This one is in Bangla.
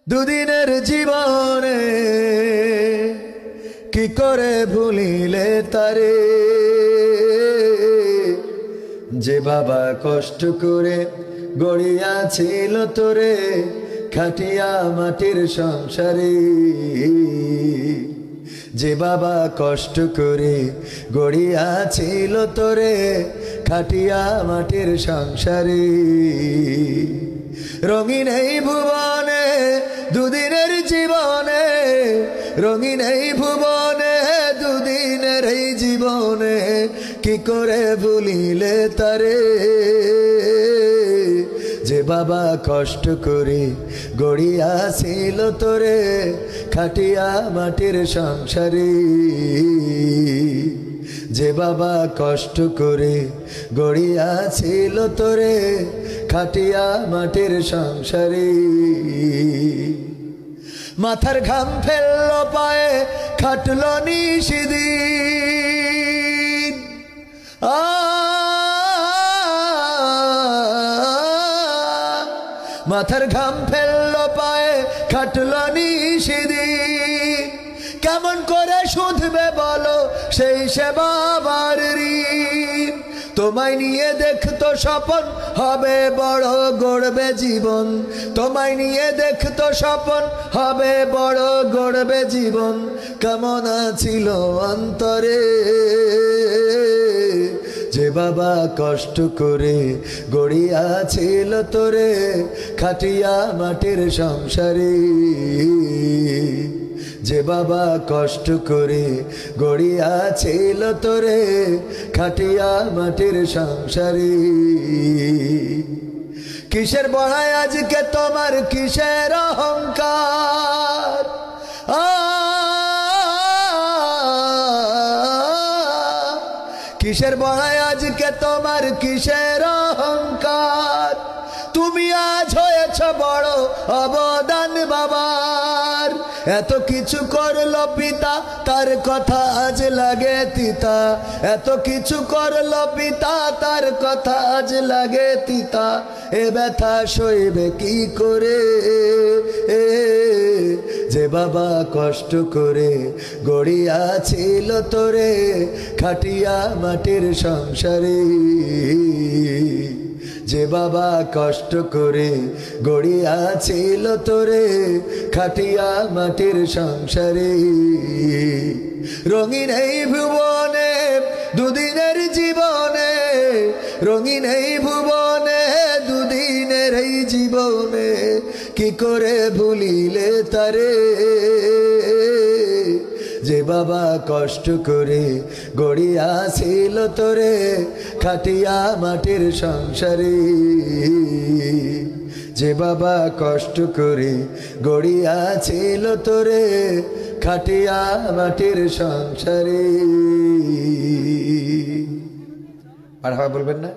দুদিনের জীবনে কি করে ভুলিলে তারে, যে বাবা কষ্ট করে গড়িয়াছিল তোরে খাটিয়া মাটির সংসারে। যে বাবা কষ্ট করে গড়িয়াছিল তোরে খাটিয়া মাটির সংসারে। রঙিন এই ভুবনে দুদিনের জীবনে, রঙিন এই ভুবনে দুদিনের এই জীবনে কি করে ভুলিলে তারে, যে বাবা কষ্ট করে গড়িয়াছিল তোরে খাটিয়া মাটির সংসারে। যে বাবা কষ্ট করে গড়িয়াছিল তোরে খাটিয়া মাটির সংসারে। মাথার ঘাম ফেললো পায়ে খাটলো নিশিদিন, মাথার ঘাম ফেললো পায়ে খাটলো নিশিদিন। কেমন করে শুধবে বলো সেই সে বাবার ঋণ, তোমায় নিয়ে দেখতো স্বপন হবে বড় গড়বে জীবন, তোমায় নিয়ে দেখতো স্বপন হবে বড় গড়বে জীবন। কেমন ছিল অন্তরে, যে বাবা কষ্ট করে গড়িয়াছিল তোরে খাটিয়া মাটির সংসারে। যে বাবা কষ্ট করে গড়িয়াছিল তোরে খাটিয়া মাটির সংসারে। কিসের বড়াই আজকে তোমার, কিসের অহংকার, কিসের বড়াই আজকে তোমার, কিসের অহংকার। তুমি আজ হয়েছ বড় অবদান বাবার, এত কিছু করলো পিতা তার কথা আজ লাগে তিতা, এত কিছু করলো পিতা তার কথা আজ লাগে তিতা। এ ব্যথা সইবে কি করে, যে বাবা কষ্ট করে গড়িয়াছিল তোরে খাটিয়া মাটির সংসারে। যে বাবা কষ্ট করে গড়িয়াছিল তোরে খাটিয়া মাটির সংসারে। রঙিন এই ভুবনে দুদিনের জীবনে, রঙিন এই ভুবনে দুদিনের এই জীবনে কি করে ভুলিলে তারে, যে বাবা কষ্ট করে গড়িয়াছিল তোরে খাটিয়া মাটির সংসারে। যে বাবা কষ্ট করে গড়িয়াছিল তোরে খাটিয়া মাটির সংসারে। আর হয় বলবেন না?